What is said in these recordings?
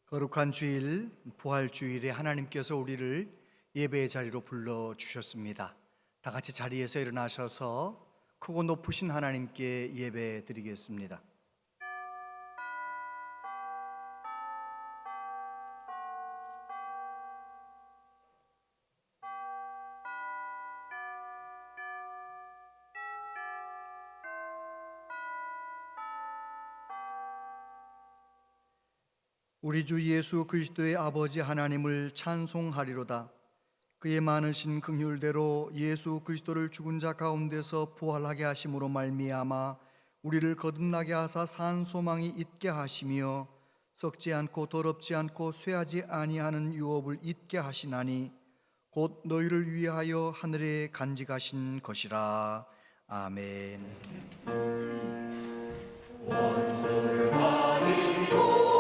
거룩한 주일, 부활주일에 하나님께서 우리를 예배의 자리로 불러주셨습니다. 다 같이 자리에서 일어나셔서 크고 높으신 하나님께 예배 드리겠습니다. 우리 주 예수 그리스도의 아버지 하나님을 찬송하리로다. 그의 많으신 긍휼대로 예수 그리스도를 죽은 자 가운데서 부활하게 하심으로 말미암아 우리를 거듭나게 하사 산 소망이 있게 하시며 썩지 않고 더럽지 않고 쇠하지 아니하는 유업을 잊게 하시나니 곧 너희를 위하여 하늘에 간직하신 것이라. 아멘. 원수를 가리고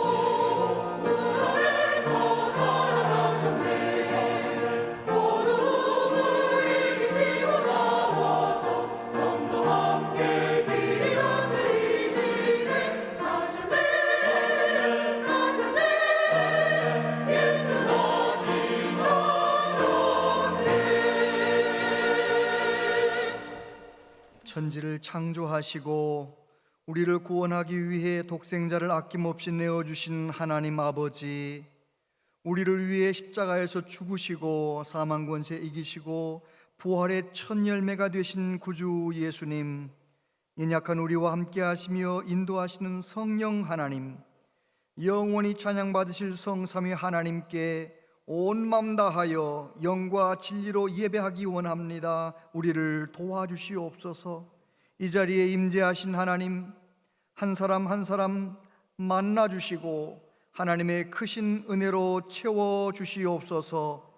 천지를 창조하시고 우리를 구원하기 위해 독생자를 아낌없이 내어주신 하나님 아버지, 우리를 위해 십자가에서 죽으시고 사망 권세 이기시고 부활의 첫 열매가 되신 구주 예수님, 연약한 우리와 함께 하시며 인도하시는 성령 하나님, 영원히 찬양받으실 성삼위 하나님께 온 마음 다하여 영과 진리로 예배하기 원합니다. 우리를 도와주시옵소서. 이 자리에 임재하신 하나님, 한 사람 한 사람 만나주시고 하나님의 크신 은혜로 채워주시옵소서.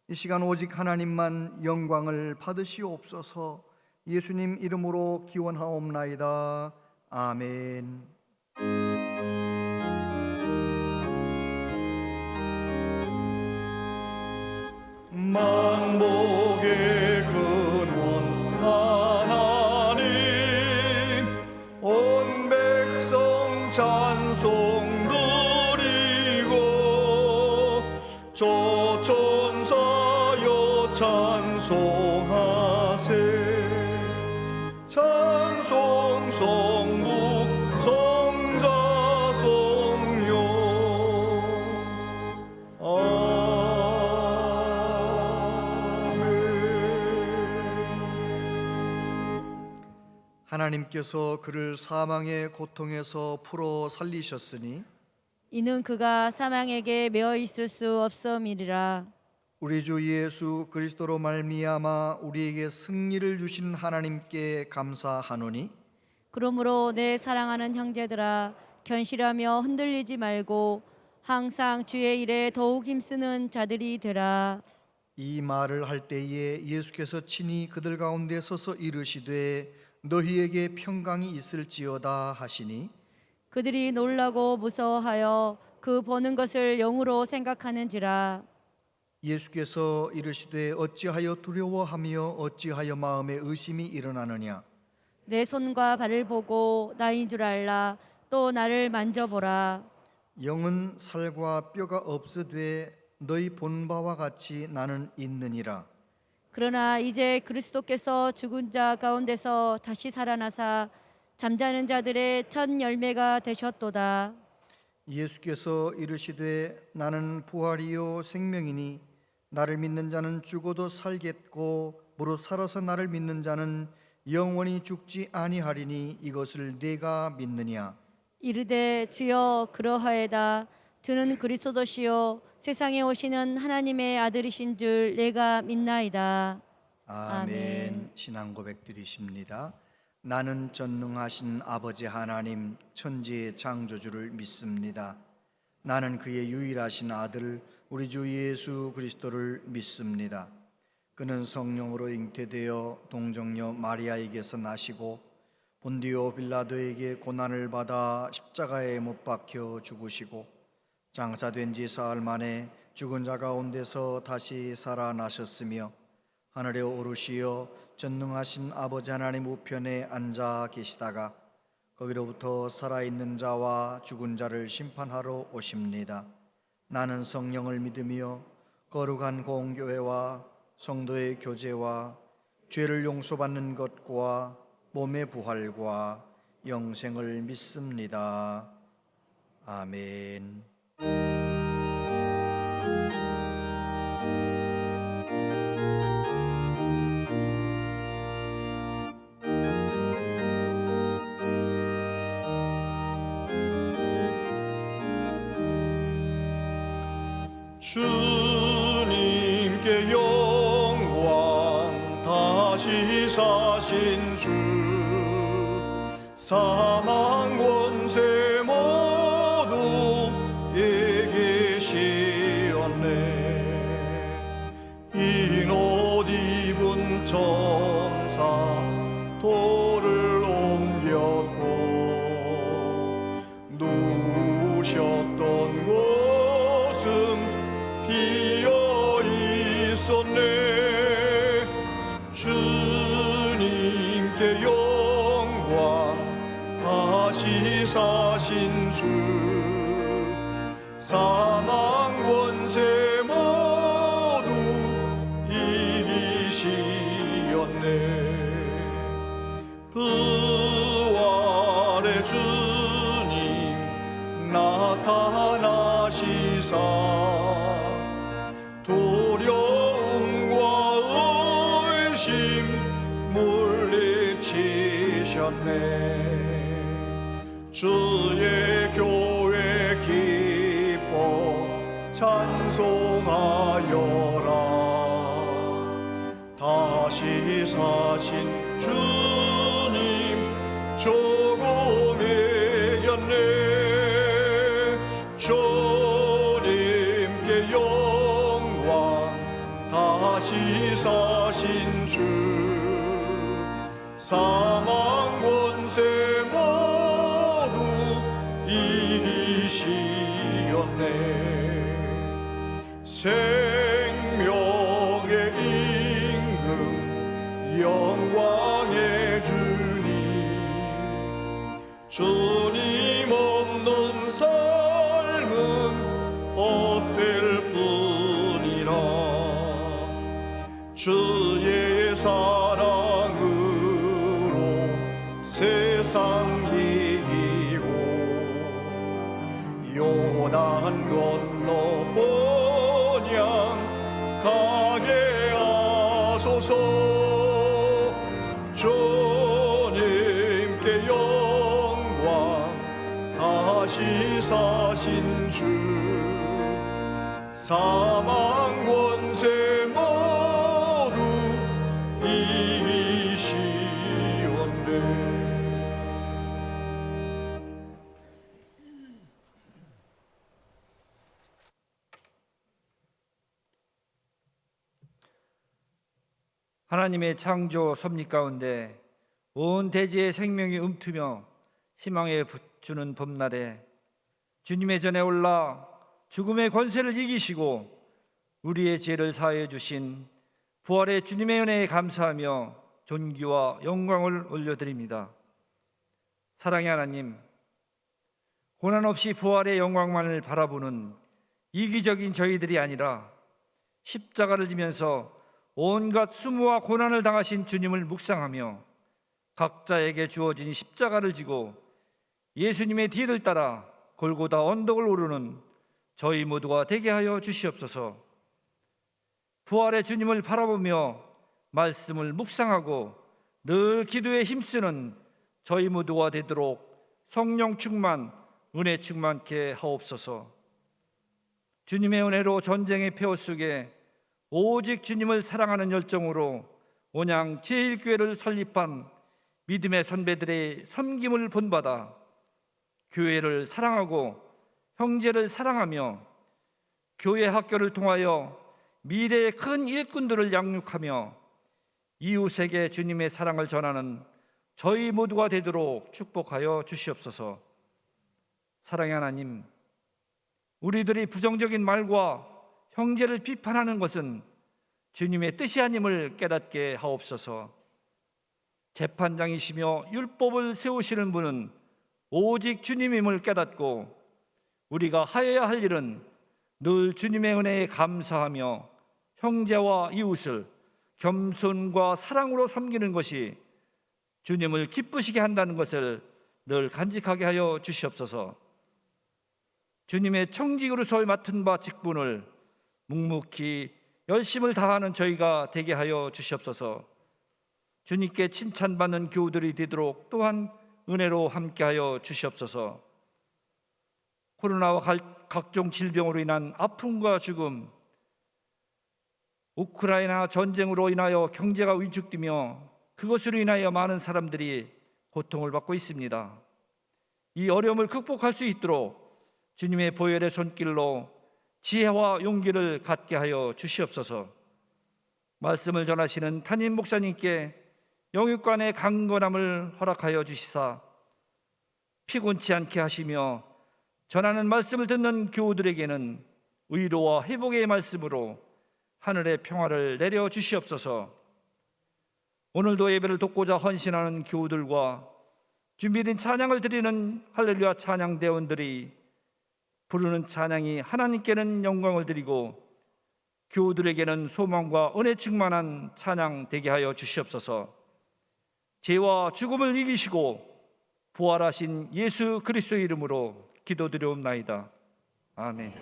이 시간 오직 하나님만 영광을 받으시옵소서. 예수님 이름으로 기원하옵나이다. 아멘. 만복의 근원 하나님, 온 백성 찬송 드리고 조천사여 찬송하세. 찬송 성부 성자 성령. 하나님께서 그를 사망의 고통에서 풀어 살리셨으니 이는 그가 사망에게 매어 있을 수 없음이리라. 우리 주 예수 그리스도로 말미암아 우리에게 승리를 주신 하나님께 감사하노니 그러므로 내 사랑하는 형제들아, 견실하며 흔들리지 말고 항상 주의 일에 더욱 힘쓰는 자들이 되라. 이 말을 할 때에 예수께서 친히 그들 가운데 서서 이르시되 너희에게 평강이 있을지어다 하시니 그들이 놀라고 무서워하여 그 보는 것을 영으로 생각하는지라. 예수께서 이르시되 어찌하여 두려워하며 어찌하여 마음에 의심이 일어나느냐. 내 손과 발을 보고 나인 줄 알라. 또 나를 만져보라. 영은 살과 뼈가 없으되 너희 본 바와 같이 나는 있느니라. 그러나 이제 그리스도께서 죽은 자 가운데서 다시 살아나사 잠자는 자들의 첫 열매가 되셨도다. 예수께서 이르시되 나는 부활이요 생명이니 나를 믿는 자는 죽어도 살겠고 무릇 살아서 나를 믿는 자는 영원히 죽지 아니하리니 이것을 네가 믿느냐. 이르되 주여 그러하에다. 주는 그리스도시요 세상에 오시는 하나님의 아들이신 줄 내가 믿나이다. 아멘. 신앙 고백 드리십니다. 나는 전능하신 아버지 하나님 천지의 창조주를 믿습니다. 나는 그의 유일하신 아들 우리 주 예수 그리스도를 믿습니다. 그는 성령으로 잉태되어 동정녀 마리아에게서 나시고 본디오 빌라도에게 고난을 받아 십자가에 못 박혀 죽으시고 장사된 지 사흘 만에 죽은 자 가운데서 다시 살아나셨으며 하늘에 오르시어 전능하신 아버지 하나님 우편에 앉아 계시다가 거기로부터 살아있는 자와 죽은 자를 심판하러 오십니다. 나는 성령을 믿으며 거룩한 공교회와 성도의 교제와 죄를 용서받는 것과 몸의 부활과 영생을 믿습니다. 아멘. 주님께 영광, 다시 사신 주, 사망 권세 모두 이기시었네. 흰 옷 입은 천사 돌을 옮겼고, 누우셨던 곳은 비어 있었네. 주님께 영광, 다시 사신 주, 사망 권세 모두 이기시었네. 부활의 주님 나타나시사 두려움과 의심 물리치셨네. 주의 교회 기뻐 찬송하여라. 다시 사신 주님 조금 이겼네. 주님께 영광, 다시 사신 주, 사망 권세 모두 이기시었네. 생명의 임금, 영광의 주님, 주님 없는 삶은 헛될 뿐이라. 주의 사랑으로 세상 이기고, 요단 건너 본향 가게 하소서. 주님께 영광, 다시 사신 주, 사망 권세 모두 이기시었네. 하나님의 창조 섭리 가운데 온 대지의 생명이 움트며 희망에 주는 봄날에 주님의 전에 올라 죽음의 권세를 이기시고 우리의 죄를 사하여 주신 부활의 주님의 은혜에 감사하며 존귀와 영광을 올려드립니다. 사랑의 하나님, 고난 없이 부활의 영광만을 바라보는 이기적인 저희들이 아니라 십자가를 지면서 온갖 수모와 고난을 당하신 주님을 묵상하며 각자에게 주어진 십자가를 지고 예수님의 뒤를 따라 골고다 언덕을 오르는 저희 모두가 되게 하여 주시옵소서. 부활의 주님을 바라보며 말씀을 묵상하고 늘 기도에 힘쓰는 저희 모두가 되도록 성령 충만, 은혜 충만케 하옵소서. 주님의 은혜로 전쟁의 폐허 속에 오직 주님을 사랑하는 열정으로 온양 제1교회를 설립한 믿음의 선배들의 섬김을 본받아 교회를 사랑하고 형제를 사랑하며 교회 학교를 통하여 미래의 큰 일꾼들을 양육하며 이웃에게 주님의 사랑을 전하는 저희 모두가 되도록 축복하여 주시옵소서. 사랑의 하나님, 우리들이 부정적인 말과 형제를 비판하는 것은 주님의 뜻이 아님을 깨닫게 하옵소서. 재판장이시며 율법을 세우시는 분은 오직 주님임을 깨닫고 우리가 하여야 할 일은 늘 주님의 은혜에 감사하며 형제와 이웃을 겸손과 사랑으로 섬기는 것이 주님을 기쁘시게 한다는 것을 늘 간직하게 하여 주시옵소서. 주님의 청직으로서 맡은 바 직분을 묵묵히 열심을 다하는 저희가 되게 하여 주시옵소서. 주님께 칭찬받는 교우들이 되도록 또한 은혜로 함께하여 주시옵소서. 코로나와 각종 질병으로 인한 아픔과 죽음, 우크라이나 전쟁으로 인하여 경제가 위축되며 그것으로 인하여 많은 사람들이 고통을 받고 있습니다. 이 어려움을 극복할 수 있도록 주님의 보혈의 손길로 지혜와 용기를 갖게 하여 주시옵소서. 말씀을 전하시는 담임 목사님께 영육간의 강건함을 허락하여 주시사 피곤치 않게 하시며 전하는 말씀을 듣는 교우들에게는 의로와 회복의 말씀으로 하늘의 평화를 내려 주시옵소서. 오늘도 예배를 돕고자 헌신하는 교우들과 준비된 찬양을 드리는 할렐루야 찬양대원들이 부르는 찬양이 하나님께는 영광을 드리고 교우들에게는 소망과 은혜 충만한 찬양 되게 하여 주시옵소서. 죄와 죽음을 이기시고 부활하신 예수 그리스도의 이름으로 기도드리옵나이다. 아멘.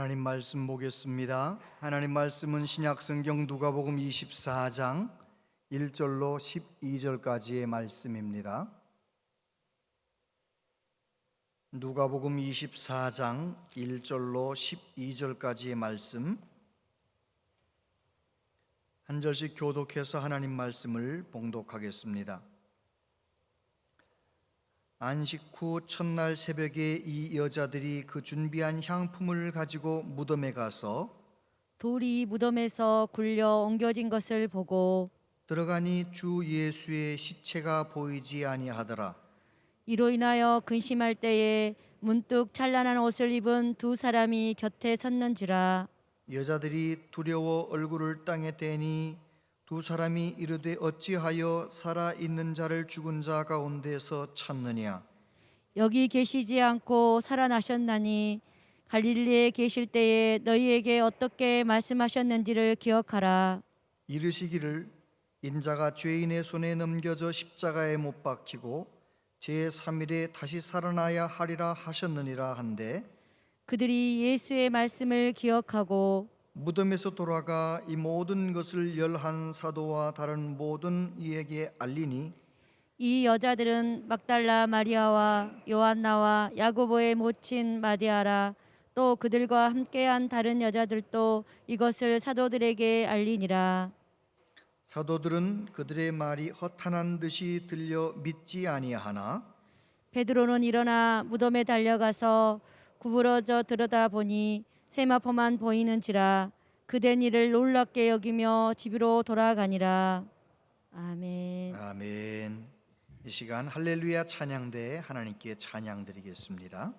하나님 말씀 보겠습니다. 하나님 말씀은 신약성경 누가복음 24장 1절로 12절까지의 말씀입니다. 누가복음 24장 1절로 12절까지의 말씀 한 절씩 교독해서 하나님 말씀을 봉독하겠습니다. 안식 후 첫날 새벽에 이 여자들이 그 준비한 향품을 가지고 무덤에 가서 돌이 무덤에서 굴려 옮겨진 것을 보고 들어가니 주 예수의 시체가 보이지 아니하더라. 이로 인하여 근심할 때에 문득 찬란한 옷을 입은 두 사람이 곁에 섰는지라. 여자들이 두려워 얼굴을 땅에 대니 두 사람이 이르되 어찌하여 살아있는 자를 죽은 자 가운데서 찾느냐. 여기 계시지 않고 살아나셨나니 갈릴리에 계실 때에 너희에게 어떻게 말씀하셨는지를 기억하라. 이르시기를 인자가 죄인의 손에 넘겨져 십자가에 못 박히고 제3일에 다시 살아나야 하리라 하셨느니라 한데 그들이 예수의 말씀을 기억하고 무덤에서 돌아가 이 모든 것을 11 사도와 다른 모든 이에게 알리니 이 여자들은 막달라 마리아와 요한나와 야고보의 모친 마리아라 또 그들과 함께한 다른 여자들도 이것을 사도들에게 알리니라. 사도들은 그들의 말이 허탄한 듯이 들려 믿지 아니하나 베드로는 일어나 무덤에 달려가서 구부러져 들여다보니 세마포만 보이는지라 그된 일을 놀랍게 여기며 집으로 돌아가니라. 아멘. 아멘. 이 시간 할렐루야 찬양대에 하나님께 찬양 드리겠습니다.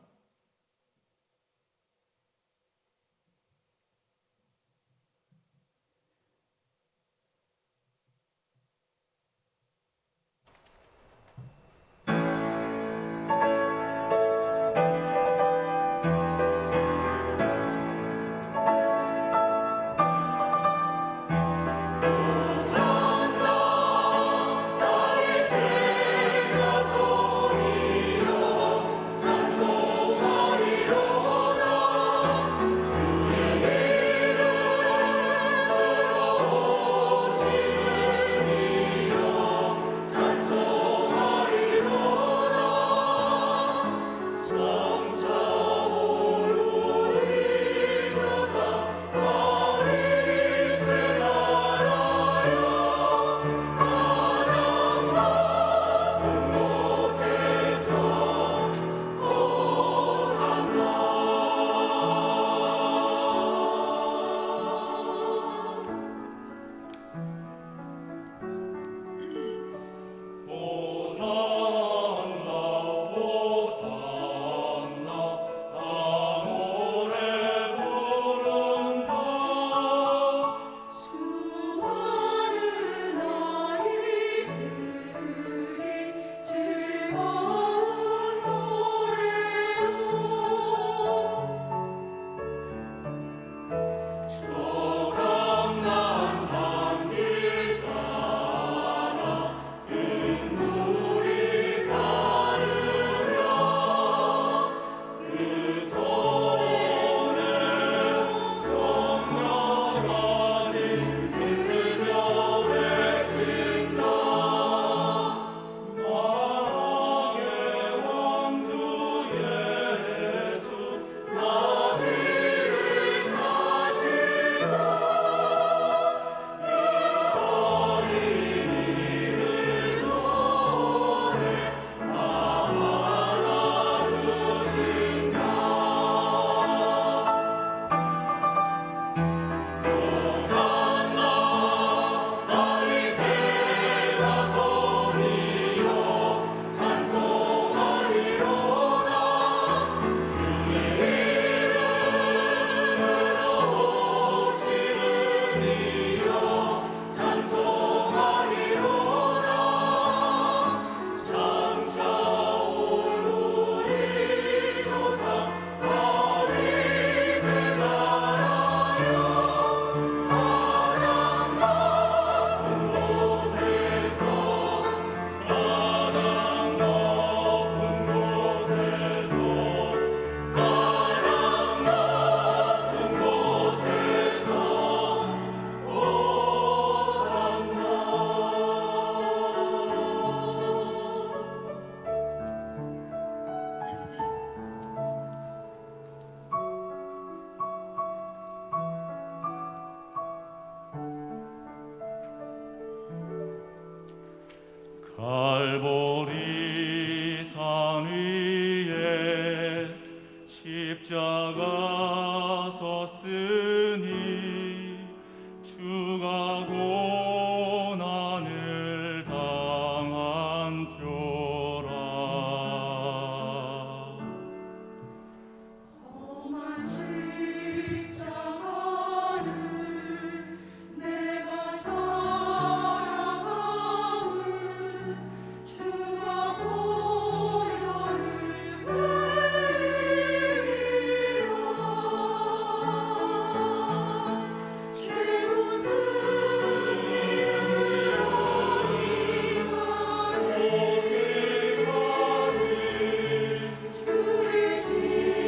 찬송 갈보리 산 위에 십자가 섰으니 주가 고난을 당한 표라. 험한 십자가를 내가 살아가는 주가 보혈을 흘리리라. 죄로 승리를 얻기까지 주의 십자가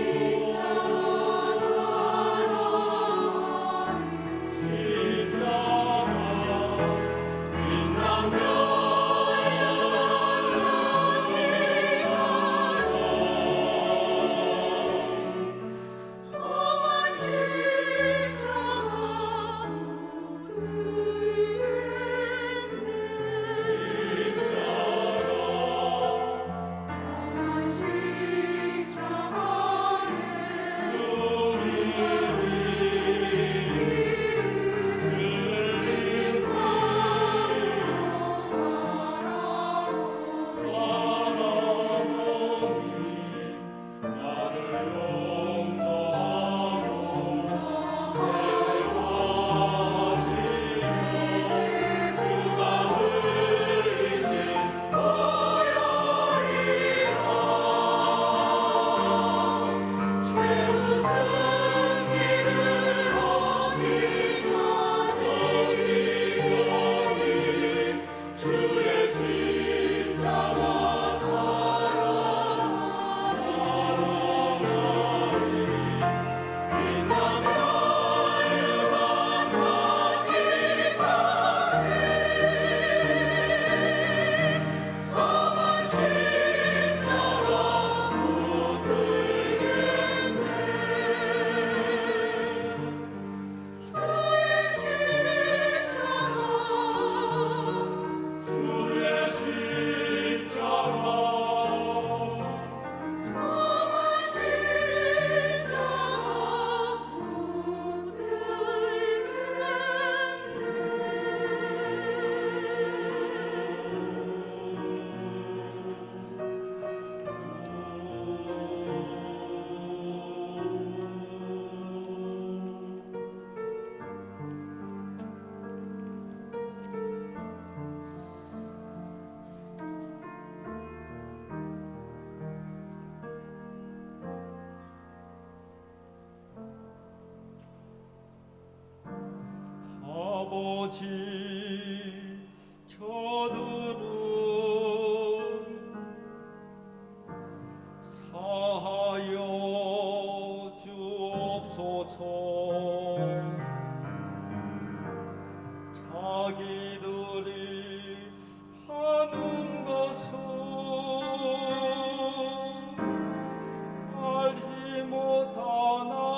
아버지 저들은 사하여 주옵소서. 자기들이 하는 것은 알지 못하나이다.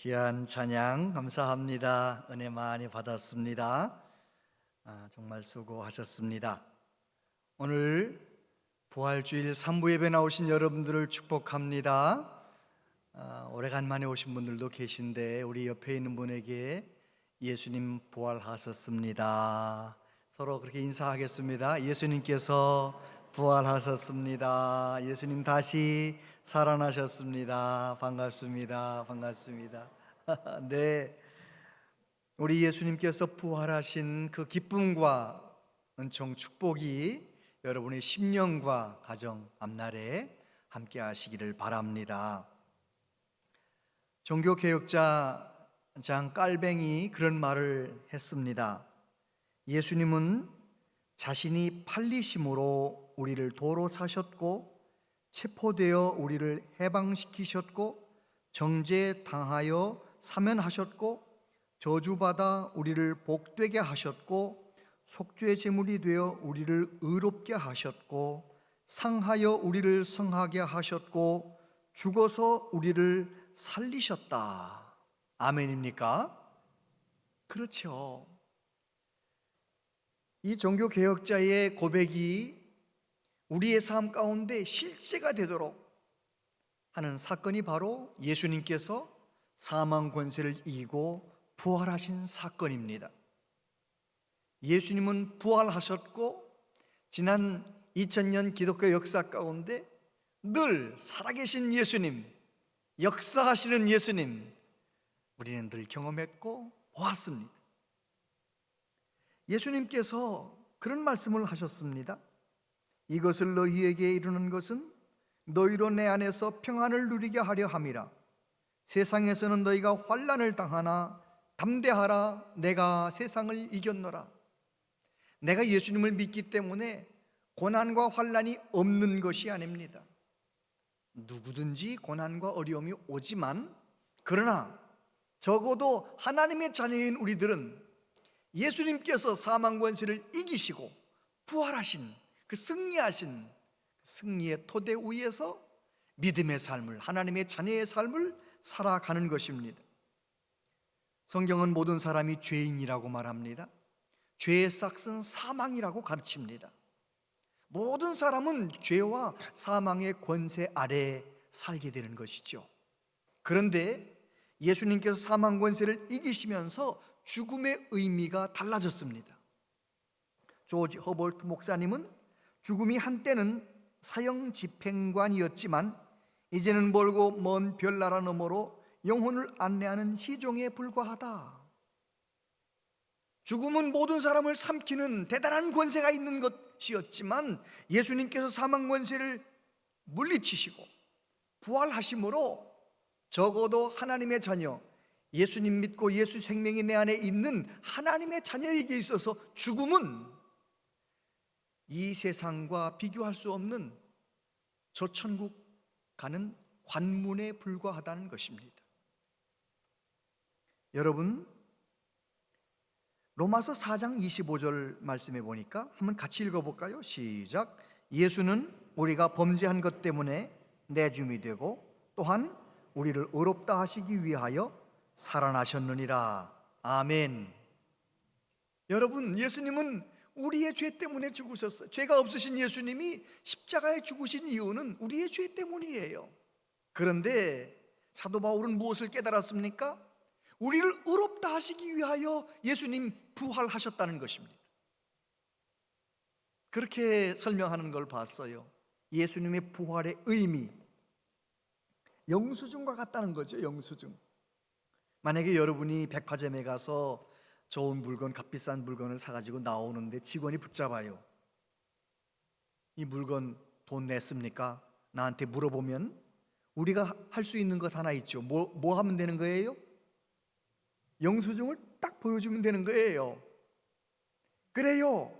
귀한 찬양 감사합니다. 은혜 많이 받았습니다. 정말 수고하셨습니다. 오늘 부활주일 3부 예배 나오신 여러분들을 축복합니다. 오래간만에 오신 분들도 계신데 우리 옆에 있는 분에게 예수님 부활하셨습니다. 서로 그렇게 인사하겠습니다. 예수님께서 부활하셨습니다. 예수님 다시 살아나셨습니다. 반갑습니다. 반갑습니다. 네, 우리 예수님께서 부활하신 그 기쁨과 은총 축복이 여러분의 심령과 가정 앞날에 함께 하시기를 바랍니다. 종교개혁자 장 깔뱅이 그런 말을 했습니다. 예수님은 자신이 팔리심으로 우리를 도로 사셨고 체포되어 우리를 해방시키셨고 정죄당하여 사면하셨고 저주받아 우리를 복되게 하셨고 속죄 제물이 되어 우리를 의롭게 하셨고 상하여 우리를 성하게 하셨고 죽어서 우리를 살리셨다. 아멘입니까? 그렇죠. 이 종교개혁자의 고백이 우리의 삶 가운데 실제가 되도록 하는 사건이 바로 예수님께서 사망 권세를 이기고 부활하신 사건입니다. 예수님은 부활하셨고 지난 2000년 기독교 역사 가운데 늘 살아계신 예수님, 역사하시는 예수님, 우리는 늘 경험했고 보았습니다. 예수님께서 그런 말씀을 하셨습니다. 이것을 너희에게 이루는 것은 너희로 내 안에서 평안을 누리게 하려 함이라. 세상에서는 너희가 환난을 당하나 담대하라, 내가 세상을 이겼노라. 내가 예수님을 믿기 때문에 고난과 환난이 없는 것이 아닙니다. 누구든지 고난과 어려움이 오지만, 그러나 적어도 하나님의 자녀인 우리들은 예수님께서 사망 권세를 이기시고 부활하신 그 승리하신 승리의 토대 위에서 믿음의 삶을, 하나님의 자녀의 삶을 살아가는 것입니다. 성경은 모든 사람이 죄인이라고 말합니다. 죄의 싹은 사망이라고 가르칩니다. 모든 사람은 죄와 사망의 권세 아래 살게 되는 것이죠. 그런데 예수님께서 사망 권세를 이기시면서 죽음의 의미가 달라졌습니다. 조지 허볼트 목사님은 죽음이 한때는 사형 집행관이었지만 이제는 멀고 먼 별나라 너머로 영혼을 안내하는 시종에 불과하다. 죽음은 모든 사람을 삼키는 대단한 권세가 있는 것이었지만 예수님께서 사망 권세를 물리치시고 부활하심으로 적어도 하나님의 자녀, 예수님 믿고 예수 생명이 내 안에 있는 하나님의 자녀에게 있어서 죽음은 이 세상과 비교할 수 없는 저 천국 가는 관문에 불과하다는 것입니다. 여러분, 로마서 4장 25절 말씀해 보니까 한번 같이 읽어볼까요? 시작. 예수는 우리가 범죄한 것 때문에 내줌이 되고 또한 우리를 의롭다 하시기 위하여 살아나셨느니라. 아멘. 여러분, 예수님은 우리의 죄 때문에 죽으셨어요. 죄가 없으신 예수님이 십자가에 죽으신 이유는 우리의 죄 때문이에요. 그런데 사도 바울은 무엇을 깨달았습니까? 우리를 의롭다 하시기 위하여 예수님 부활하셨다는 것입니다. 그렇게 설명하는 걸 봤어요. 예수님의 부활의 의미, 영수증과 같다는 거죠. 영수증. 만약에 여러분이 백화점에 가서 좋은 물건, 값비싼 물건을 사가지고 나오는데 직원이 붙잡아요. 이 물건 돈 냈습니까? 나한테 물어보면 우리가 할 수 있는 것 하나 있죠. 뭐 하면 되는 거예요? 영수증을 딱 보여주면 되는 거예요. 그래요.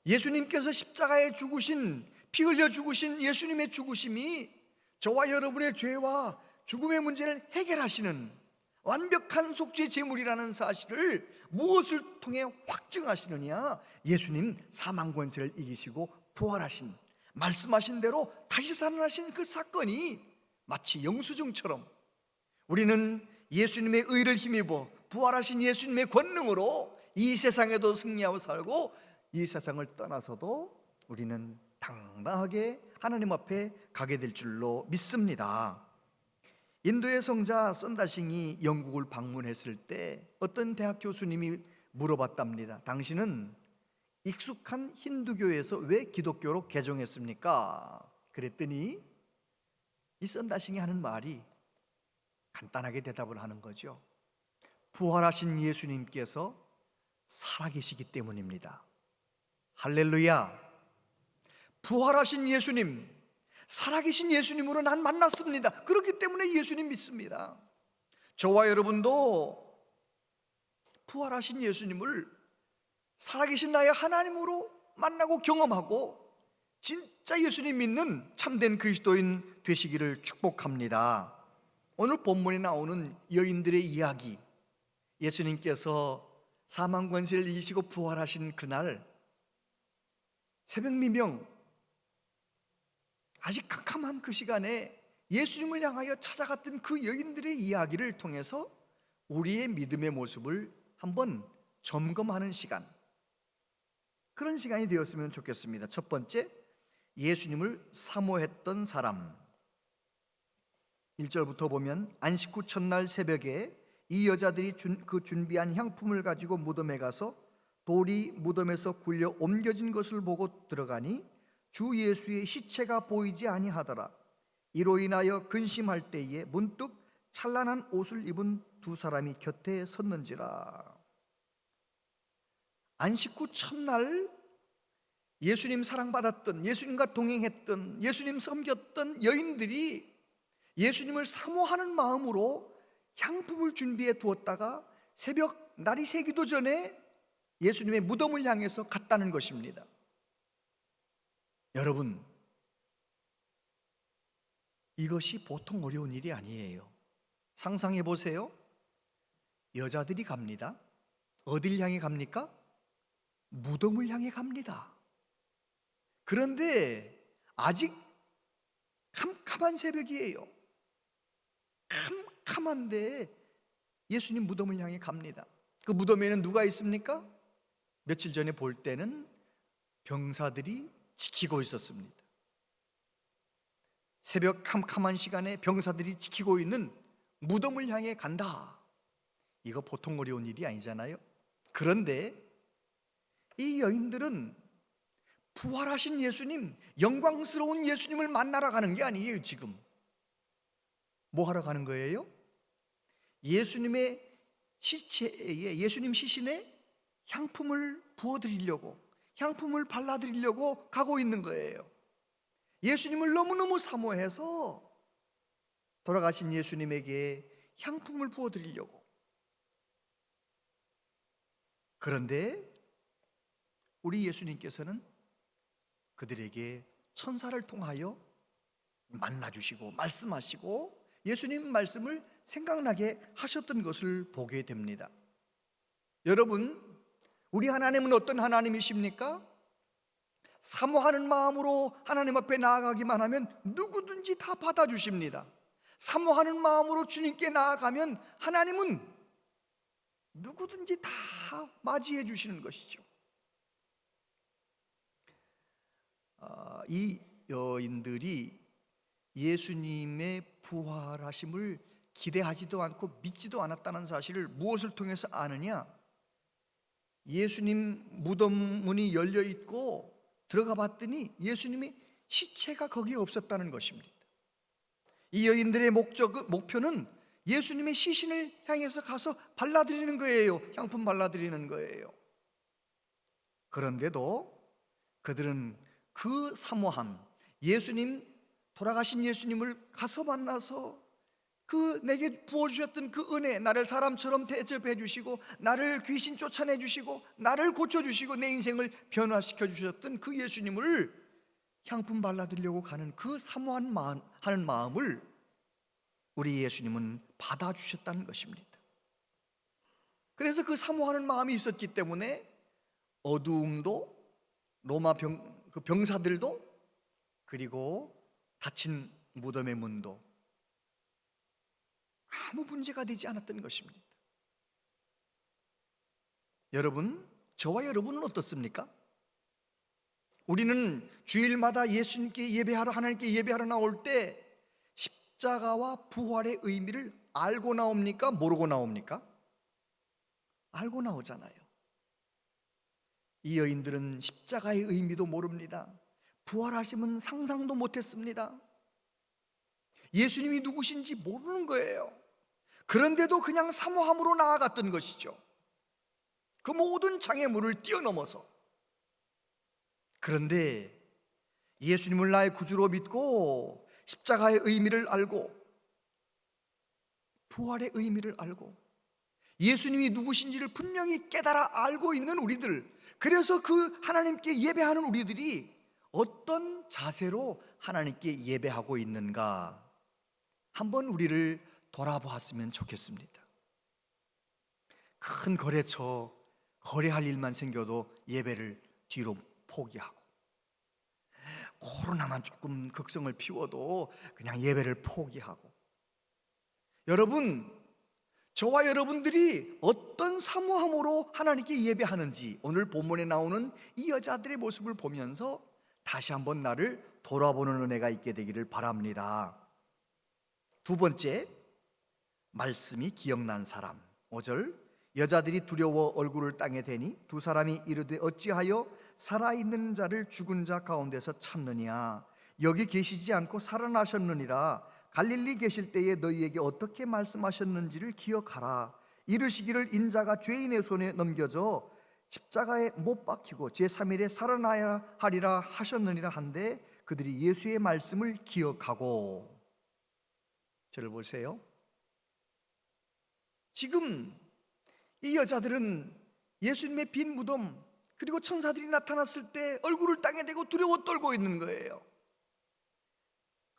예수님께서 십자가에 죽으신, 피 흘려 죽으신 예수님의 죽으심이 저와 여러분의 죄와 죽음의 문제를 해결하시는 완벽한 속죄 제물이라는 사실을 무엇을 통해 확증하시느냐? 예수님 사망 권세를 이기시고 부활하신, 말씀하신 대로 다시 살아나신 그 사건이 마치 영수증처럼 우리는 예수님의 의를 힘입어 부활하신 예수님의 권능으로 이 세상에도 승리하고 살고 이 세상을 떠나서도 우리는 당당하게 하나님 앞에 가게 될 줄로 믿습니다. 인도의 성자 썬다싱이 영국을 방문했을 때 어떤 대학 교수님이 물어봤답니다. 당신은 익숙한 힌두교에서 왜 기독교로 개종했습니까? 그랬더니 이 썬다싱이 하는 말이 간단하게 대답을 하는 거죠. 부활하신 예수님께서 살아계시기 때문입니다. 할렐루야. 부활하신 예수님, 살아계신 예수님으로 난 만났습니다. 그렇기 때문에 예수님 믿습니다. 저와 여러분도 부활하신 예수님을 살아계신 나의 하나님으로 만나고 경험하고 진짜 예수님 믿는 참된 그리스도인 되시기를 축복합니다. 오늘 본문에 나오는 여인들의 이야기, 예수님께서 사망 권세를 이기시고 부활하신 그날 새벽 미명, 아직 캄캄한 그 시간에 예수님을 향하여 찾아갔던 그 여인들의 이야기를 통해서 우리의 믿음의 모습을 한번 점검하는 시간, 그런 시간이 되었으면 좋겠습니다. 첫 번째, 예수님을 사모했던 사람. 1절부터 보면 안식 후 첫날 새벽에 이 여자들이 그 준비한 향품을 가지고 무덤에 가서 돌이 무덤에서 굴려 옮겨진 것을 보고 들어가니 주 예수의 시체가 보이지 아니하더라. 이로 인하여 근심할 때에 문득 찬란한 옷을 입은 두 사람이 곁에 섰는지라. 안식 후 첫날 예수님 사랑받았던, 예수님과 동행했던, 예수님 섬겼던 여인들이 예수님을 사모하는 마음으로 향품을 준비해 두었다가 새벽 날이 새기도 전에 예수님의 무덤을 향해서 갔다는 것입니다. 여러분, 이것이 보통 어려운 일이 아니에요. 상상해 보세요. 여자들이 갑니다. 어딜 향해 갑니까? 무덤을 향해 갑니다. 그런데 아직 캄캄한 새벽이에요. 캄캄한데 예수님 무덤을 향해 갑니다. 그 무덤에는 누가 있습니까? 며칠 전에 볼 때는 병사들이 지키고 있었습니다. 새벽 캄캄한 시간에 병사들이 지키고 있는 무덤을 향해 간다. 이거 보통 어려운 일이 아니잖아요. 그런데 이 여인들은 부활하신 예수님, 영광스러운 예수님을 만나러 가는 게 아니에요. 지금 뭐 하러 가는 거예요? 예수님의 시체에, 예수님 시신에 향품을 부어드리려고, 향품을 발라드리려고 가고 있는 거예요. 예수님을 너무너무 사모해서 돌아가신 예수님에게 향품을 부어드리려고. 그런데 우리 예수님께서는 그들에게 천사를 통하여 만나주시고 말씀하시고 예수님 말씀을 생각나게 하셨던 것을 보게 됩니다. 여러분, 우리 하나님은 어떤 하나님이십니까? 사모하는 마음으로 하나님 앞에 나아가기만 하면 누구든지 다 받아주십니다. 사모하는 마음으로 주님께 나아가면 하나님은 누구든지 다 맞이해 주시는 것이죠. 이 여인들이 예수님의 부활하심을 기대하지도 않고 믿지도 않았다는 사실을 무엇을 통해서 아느냐? 예수님 무덤 문이 열려 있고 들어가 봤더니 예수님의 시체가 거기에 없었다는 것입니다. 이 여인들의 목표는 예수님의 시신을 향해서 가서 발라드리는 거예요. 향품 발라드리는 거예요. 그런데도 그들은 그 사모함, 예수님, 돌아가신 예수님을 가서 만나서 그 내게 부어주셨던 그 은혜, 나를 사람처럼 대접해 주시고 나를 귀신 쫓아내 주시고 나를 고쳐주시고 내 인생을 변화시켜 주셨던 그 예수님을 향품 발라드리려고 가는 그 사모하는 마음을 우리 예수님은 받아주셨다는 것입니다. 그래서 그 사모하는 마음이 있었기 때문에 어두움도, 로마 병사들도, 그리고 닫힌 무덤의 문도, 아무 문제가 되지 않았던 것입니다. 여러분, 저와 여러분은 어떻습니까? 우리는 주일마다 예수님께 예배하러, 하나님께 예배하러 나올 때 십자가와 부활의 의미를 알고 나옵니까? 모르고 나옵니까? 알고 나오잖아요. 이 여인들은 십자가의 의미도 모릅니다. 부활하심은 상상도 못했습니다. 예수님이 누구신지 모르는 거예요. 그런데도 그냥 사모함으로 나아갔던 것이죠. 그 모든 장애물을 뛰어넘어서. 그런데 예수님을 나의 구주로 믿고 십자가의 의미를 알고 부활의 의미를 알고 예수님이 누구신지를 분명히 깨달아 알고 있는 우리들, 그래서 그 하나님께 예배하는 우리들이 어떤 자세로 하나님께 예배하고 있는가 한번 우리를 돌아보았으면 좋겠습니다. 큰 거래처, 거래할 일만 생겨도 예배를 뒤로 포기하고, 코로나만 조금 극성을 피워도 그냥 예배를 포기하고. 여러분, 저와 여러분들이 어떤 사모함으로 하나님께 예배하는지 오늘 본문에 나오는 이 여자들의 모습을 보면서 다시 한번 나를 돌아보는 은혜가 있게 되기를 바랍니다. 두 번째, 말씀이 기억난 사람. 5절, 여자들이 두려워 얼굴을 땅에 대니 두 사람이 이르되 어찌하여 살아있는 자를 죽은 자 가운데서 찾느냐? 여기 계시지 않고 살아나셨느니라. 갈릴리 계실 때에 너희에게 어떻게 말씀하셨는지를 기억하라. 이르시기를 인자가 죄인의 손에 넘겨져 십자가에 못 박히고 제3일에 살아나야 하리라 하셨느니라 한데 그들이 예수의 말씀을 기억하고. 저를 보세요. 지금 이 여자들은 예수님의 빈 무덤 그리고 천사들이 나타났을 때 얼굴을 땅에 대고 두려워 떨고 있는 거예요.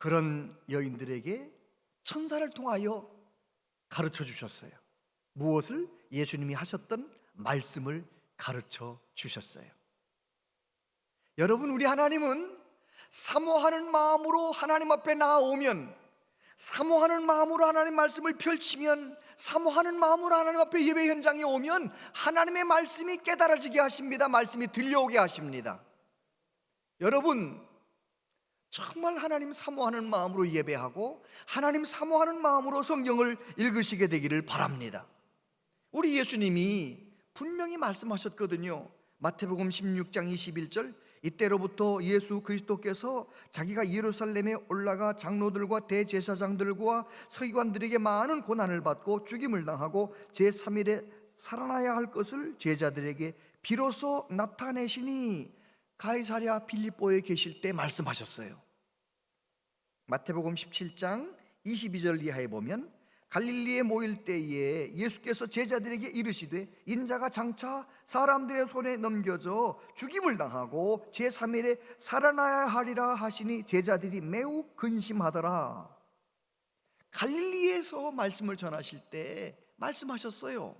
그런 여인들에게 천사를 통하여 가르쳐 주셨어요. 무엇을? 예수님이 하셨던 말씀을 가르쳐 주셨어요. 여러분, 우리 하나님은 사모하는 마음으로 하나님 앞에 나아오면, 사모하는 마음으로 하나님 말씀을 펼치면, 사모하는 마음으로 하나님 앞에 예배 현장에 오면 하나님의 말씀이 깨달아지게 하십니다. 말씀이 들려오게 하십니다. 여러분, 정말 하나님 사모하는 마음으로 예배하고 하나님 사모하는 마음으로 성경을 읽으시게 되기를 바랍니다. 우리 예수님이 분명히 말씀하셨거든요. 마태복음 16장 21절, 이때로부터 예수 그리스도께서 자기가 예루살렘에 올라가 장로들과 대제사장들과 서기관들에게 많은 고난을 받고 죽임을 당하고 제3일에 살아나야 할 것을 제자들에게 비로소 나타내시니 가이사랴 빌립보에 계실 때 말씀하셨어요. 마태복음 17장 22절 이하에 보면 갈릴리에 모일 때에 예수께서 제자들에게 이르시되 인자가 장차 사람들의 손에 넘겨져 죽임을 당하고 제3일에 살아나야 하리라 하시니 제자들이 매우 근심하더라. 갈릴리에서 말씀을 전하실 때 말씀하셨어요.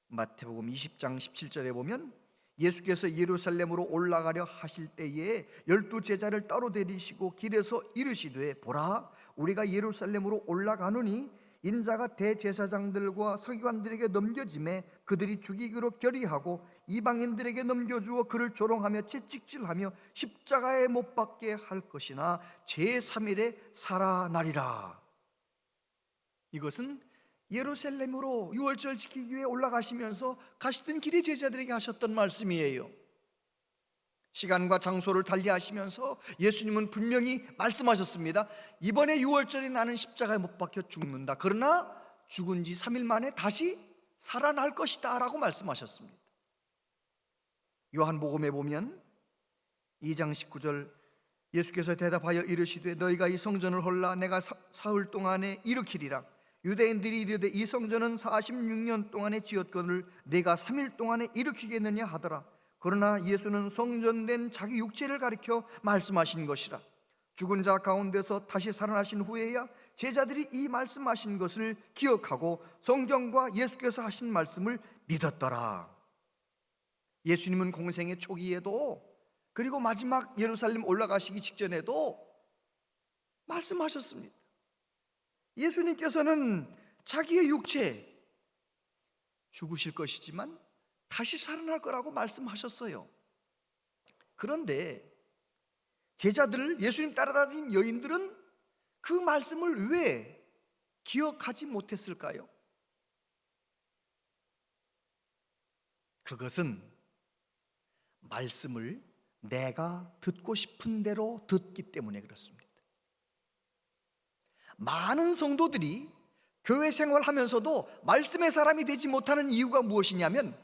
마태복음 20장 17절에 보면 예수께서 예루살렘으로 올라가려 하실 때에 12 제자를 따로 데리시고 길에서 이르시되 보라, 우리가 예루살렘으로 올라가노니 인자가 대제사장들과 서기관들에게 넘겨짐에 그들이 죽이기로 결의하고 이방인들에게 넘겨주어 그를 조롱하며 채찍질하며 십자가에 못 박게 할 것이나 제3일에 살아나리라. 이것은 예루살렘으로 유월절 지키기 위해 올라가시면서 가시던 길에 제자들에게 하셨던 말씀이에요. 시간과 장소를 달리하시면서 예수님은 분명히 말씀하셨습니다. 이번에 유월절에 나는 십자가에 못 박혀 죽는다. 그러나 죽은 지 3일 만에 다시 살아날 것이다 라고 말씀하셨습니다. 요한복음에 보면 2장 19절, 예수께서 대답하여 이르시되 너희가 이 성전을 헐라 내가 사흘 동안에 일으키리라. 유대인들이 이르되 이 성전은 46년 동안에 지었거늘 내가 3일 동안에 일으키겠느냐 하더라. 그러나 예수는 성전된 자기 육체를 가리켜 말씀하신 것이라. 죽은 자 가운데서 다시 살아나신 후에야 제자들이 이 말씀하신 것을 기억하고 성경과 예수께서 하신 말씀을 믿었더라. 예수님은 공생의 초기에도 그리고 마지막 예루살렘 올라가시기 직전에도 말씀하셨습니다. 예수님께서는 자기의 육체 죽으실 것이지만 다시 살아날 거라고 말씀하셨어요. 그런데 제자들, 예수님 따라다닌 여인들은 그 말씀을 왜 기억하지 못했을까요? 그것은 말씀을 내가 듣고 싶은 대로 듣기 때문에 그렇습니다. 많은 성도들이 교회 생활하면서도 말씀의 사람이 되지 못하는 이유가 무엇이냐면,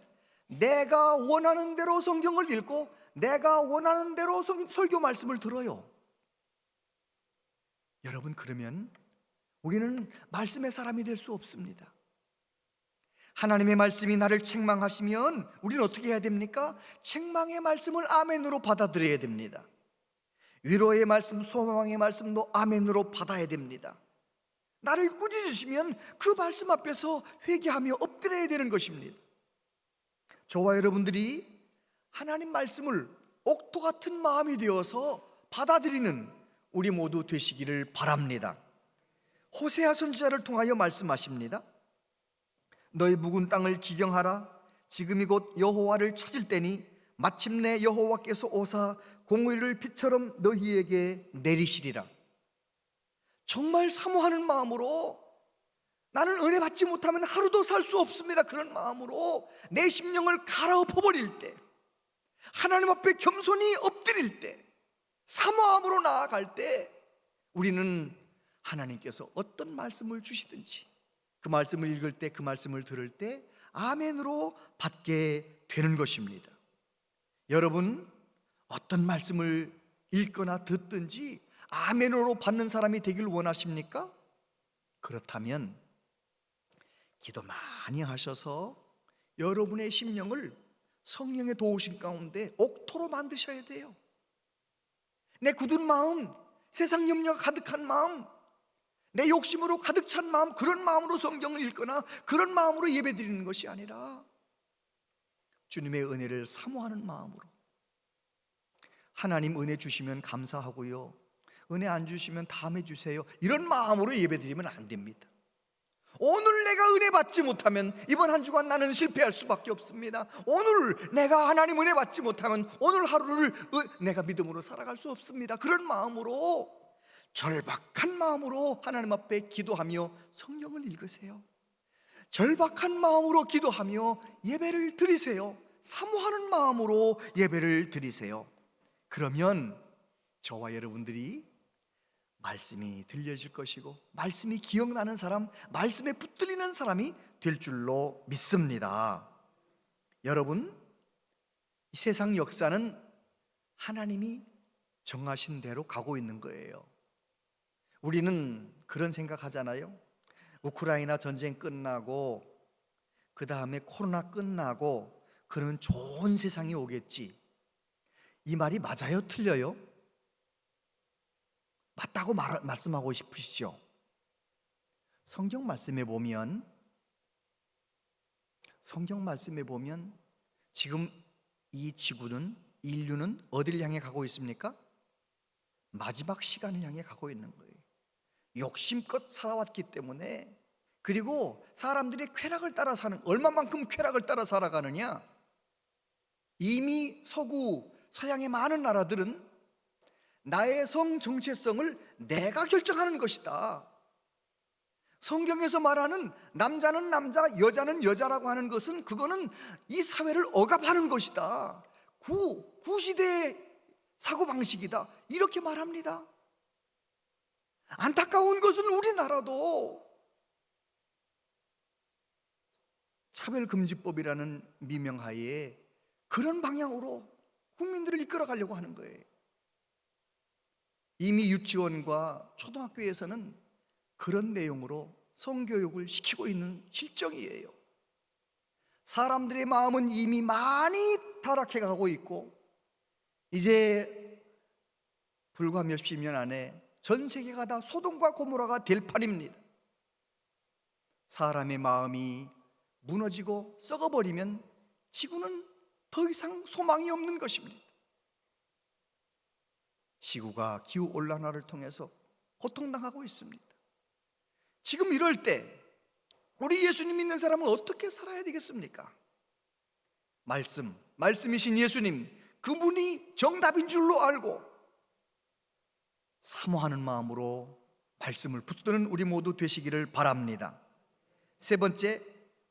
내가 원하는 대로 성경을 읽고 내가 원하는 대로 설교 말씀을 들어요. 여러분, 그러면 우리는 말씀의 사람이 될 수 없습니다. 하나님의 말씀이 나를 책망하시면 우리는 어떻게 해야 됩니까? 책망의 말씀을 아멘으로 받아들여야 됩니다. 위로의 말씀, 소망의 말씀도 아멘으로 받아야 됩니다. 나를 꾸짖으시면 그 말씀 앞에서 회개하며 엎드려야 되는 것입니다. 저와 여러분들이 하나님 말씀을 옥토 같은 마음이 되어서 받아들이는 우리 모두 되시기를 바랍니다. 호세아 선지자를 통하여 말씀하십니다. 너희 묵은 땅을 기경하라. 지금이 곧 여호와를 찾을 때니 마침내 여호와께서 오사 공의를 빛처럼 너희에게 내리시리라. 정말 사모하는 마음으로, 나는 은혜 받지 못하면 하루도 살 수 없습니다, 그런 마음으로 내 심령을 갈아엎어버릴 때, 하나님 앞에 겸손히 엎드릴 때, 사모함으로 나아갈 때, 우리는 하나님께서 어떤 말씀을 주시든지 그 말씀을 읽을 때, 그 말씀을 들을 때 아멘으로 받게 되는 것입니다. 여러분, 어떤 말씀을 읽거나 듣든지 아멘으로 받는 사람이 되길 원하십니까? 그렇다면 기도 많이 하셔서 여러분의 심령을 성령의 도우심 가운데 옥토로 만드셔야 돼요. 내 굳은 마음, 세상 염려가 가득한 마음, 내 욕심으로 가득 찬 마음, 그런 마음으로 성경을 읽거나 그런 마음으로 예배드리는 것이 아니라 주님의 은혜를 사모하는 마음으로, 하나님 은혜 주시면 감사하고요, 은혜 안 주시면 다음에 주세요, 이런 마음으로 예배드리면 안 됩니다. 오늘 내가 은혜 받지 못하면 이번 한 주간 나는 실패할 수밖에 없습니다. 오늘 내가 하나님 은혜 받지 못하면 오늘 하루를 내가 믿음으로 살아갈 수 없습니다. 그런 마음으로, 절박한 마음으로 하나님 앞에 기도하며 성경을 읽으세요. 절박한 마음으로 기도하며 예배를 드리세요. 사모하는 마음으로 예배를 드리세요. 그러면 저와 여러분들이 말씀이 들려질 것이고, 말씀이 기억나는 사람, 말씀에 붙들리는 사람이 될 줄로 믿습니다. 여러분, 이 세상 역사는 하나님이 정하신 대로 가고 있는 거예요. 우리는 그런 생각하잖아요. 우크라이나 전쟁 끝나고 그 다음에 코로나 끝나고 그러면 좋은 세상이 오겠지. 이 말이 맞아요? 틀려요? 맞다고 말씀하고 싶으시죠? 성경 말씀에 보면 지금 이 지구는, 인류는 어디를 향해 가고 있습니까? 마지막 시간을 향해 가고 있는 거예요. 욕심껏 살아왔기 때문에, 그리고 사람들이 쾌락을 따라 사는, 얼마만큼 쾌락을 따라 살아가느냐, 이미 서구 서양의 많은 나라들은 나의 성 정체성을 내가 결정하는 것이다. 성경에서 말하는 남자는 남자, 여자는 여자라고 하는 것은, 그거는 이 사회를 억압하는 것이다. 구시대의 사고방식이다, 이렇게 말합니다. 안타까운 것은 우리나라도 차별금지법이라는 미명하에 그런 방향으로 국민들을 이끌어가려고 하는 거예요. 이미 유치원과 초등학교에서는 그런 내용으로 성교육을 시키고 있는 실정이에요. 사람들의 마음은 이미 많이 타락해 가고 있고, 이제 불과 몇십 년 안에 전 세계가 다 소돔과 고모라가 될 판입니다. 사람의 마음이 무너지고 썩어버리면 지구는 더 이상 소망이 없는 것입니다. 지구가 기후온난화를 통해서 고통당하고 있습니다. 지금 이럴 때 우리 예수님 믿는 사람은 어떻게 살아야 되겠습니까? 말씀이신 예수님, 그분이 정답인 줄로 알고 사모하는 마음으로 말씀을 붙드는 우리 모두 되시기를 바랍니다. 세 번째,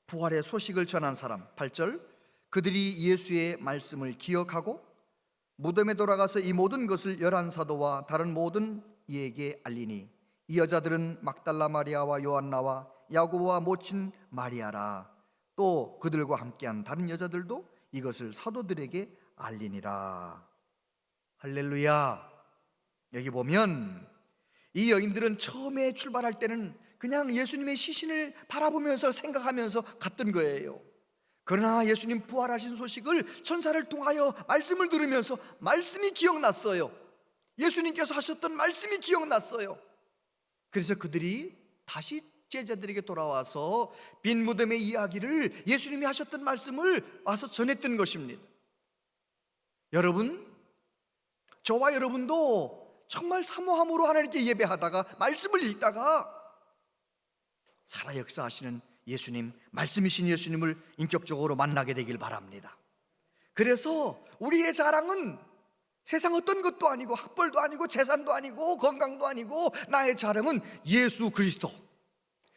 부활의 소식을 전한 사람. 8절, 그들이 예수의 말씀을 기억하고 무덤에 돌아가서 이 모든 것을 11사도와 다른 모든 이에게 알리니 이 여자들은 막달라 마리아와 요한나와 야고보와 모친 마리아라. 또 그들과 함께한 다른 여자들도 이것을 사도들에게 알리니라. 할렐루야. 여기 보면 이 여인들은 처음에 출발할 때는 그냥 예수님의 시신을 바라보면서 생각하면서 갔던 거예요. 그러나 예수님 부활하신 소식을 천사를 통하여 말씀을 들으면서 말씀이 기억났어요. 예수님께서 하셨던 말씀이 기억났어요. 그래서 그들이 다시 제자들에게 돌아와서 빈 무덤의 이야기를, 예수님이 하셨던 말씀을 와서 전했던 것입니다. 여러분, 저와 여러분도 정말 사모함으로 하나님께 예배하다가 말씀을 읽다가 살아 역사하시는 예수님, 말씀이신 예수님을 인격적으로 만나게 되길 바랍니다. 그래서 우리의 자랑은 세상 어떤 것도 아니고 학벌도 아니고 재산도 아니고 건강도 아니고, 나의 자랑은 예수 그리스도,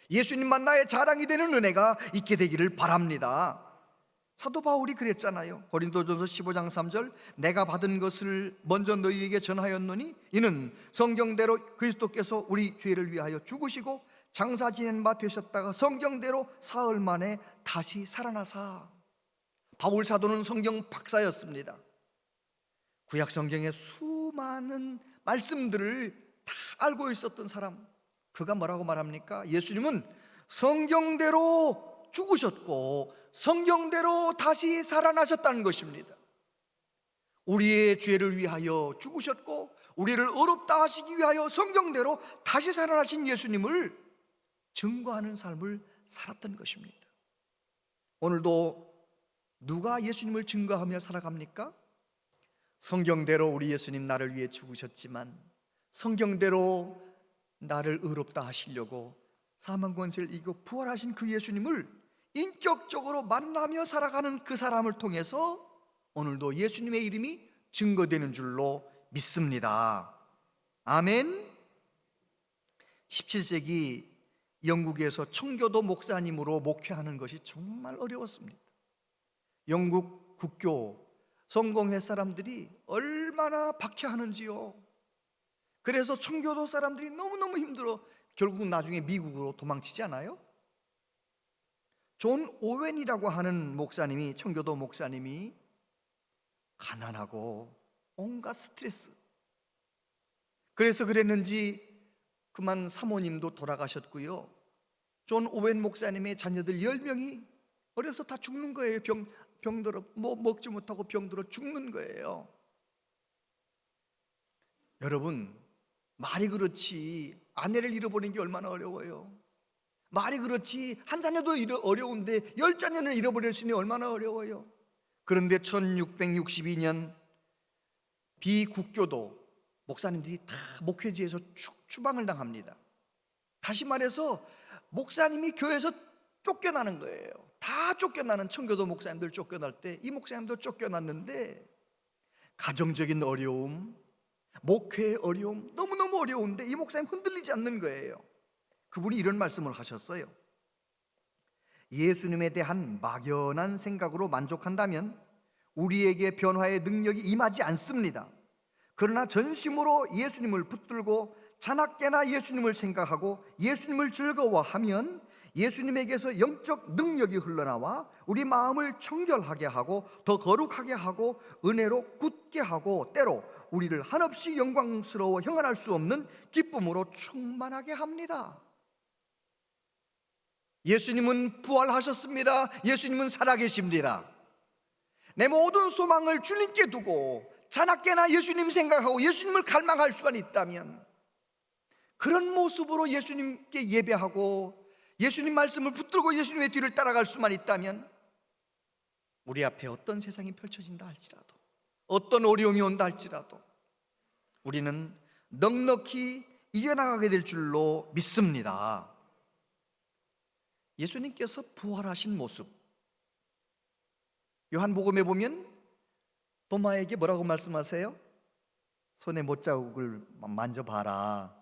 예수님만 나의 자랑이 되는 은혜가 있게 되기를 바랍니다. 사도 바울이 그랬잖아요. 고린도전서 15장 3절, 내가 받은 것을 먼저 너희에게 전하였노니 이는 성경대로 그리스도께서 우리 죄를 위하여 죽으시고 장사 지낸 바 되셨다가 성경대로 사흘 만에 다시 살아나사. 바울 사도는 성경 박사였습니다. 구약 성경의 수많은 말씀들을 다 알고 있었던 사람. 그가 뭐라고 말합니까? 예수님은 성경대로 죽으셨고 성경대로 다시 살아나셨다는 것입니다. 우리의 죄를 위하여 죽으셨고 우리를 의롭다 하시기 위하여 성경대로 다시 살아나신 예수님을 증거하는 삶을 살았던 것입니다. 오늘도 누가 예수님을 증거하며 살아갑니까? 성경대로 우리 예수님 나를 위해 죽으셨지만 성경대로 나를 의롭다 하시려고 사망 권세를 이기고 부활하신 그 예수님을 인격적으로 만나며 살아가는 그 사람을 통해서 오늘도 예수님의 이름이 증거되는 줄로 믿습니다. 아멘. 17세기 영국에서 청교도 목사님으로 목회하는 것이 정말 어려웠습니다. 영국 국교 성공회 사람들이 얼마나 박해하는지요. 그래서 청교도 사람들이 너무너무 힘들어 결국 나중에 미국으로 도망치지 않아요? 존 오웬이라고 하는 목사님이, 청교도 목사님이 가난하고 온갖 스트레스, 그래서 그랬는지 그만 사모님도 돌아가셨고요. 존 오웬 목사님의 자녀들 10명이 어려서 다 죽는 거예요. 병들어 먹지 못하고 병들어 죽는 거예요. 여러분, 말이 그렇지 아내를 잃어버리는 게 얼마나 어려워요. 말이 그렇지 한 자녀도 어려운데 10자녀를 잃어버릴 수 있는 게 얼마나 어려워요. 그런데 1662년 비국교도 목사님들이 다 목회지에서 추방을 당합니다. 다시 말해서 목사님이 교회에서 쫓겨나는 거예요. 다 쫓겨나는, 청교도 목사님들 쫓겨날 때 이 목사님도 쫓겨났는데 가정적인 어려움, 목회의 어려움, 너무너무 어려운데 이 목사님 흔들리지 않는 거예요. 그분이 이런 말씀을 하셨어요. 예수님에 대한 막연한 생각으로 만족한다면 우리에게 변화의 능력이 임하지 않습니다. 그러나 전심으로 예수님을 붙들고 자나깨나 예수님을 생각하고 예수님을 즐거워하면 예수님에게서 영적 능력이 흘러나와 우리 마음을 청결하게 하고 더 거룩하게 하고 은혜로 굳게 하고 때로 우리를 한없이 영광스러워 형언할 수 없는 기쁨으로 충만하게 합니다. 예수님은 부활하셨습니다. 예수님은 살아계십니다. 내 모든 소망을 주님께 두고 자나깨나 예수님 생각하고 예수님을 갈망할 수가 있다면, 그런 모습으로 예수님께 예배하고 예수님 말씀을 붙들고 예수님의 뒤를 따라갈 수만 있다면, 우리 앞에 어떤 세상이 펼쳐진다 할지라도, 어떤 어려움이 온다 할지라도 우리는 넉넉히 이겨나가게 될 줄로 믿습니다. 예수님께서 부활하신 모습, 요한복음에 보면 도마에게 뭐라고 말씀하세요? 손에 못자국을 만져봐라,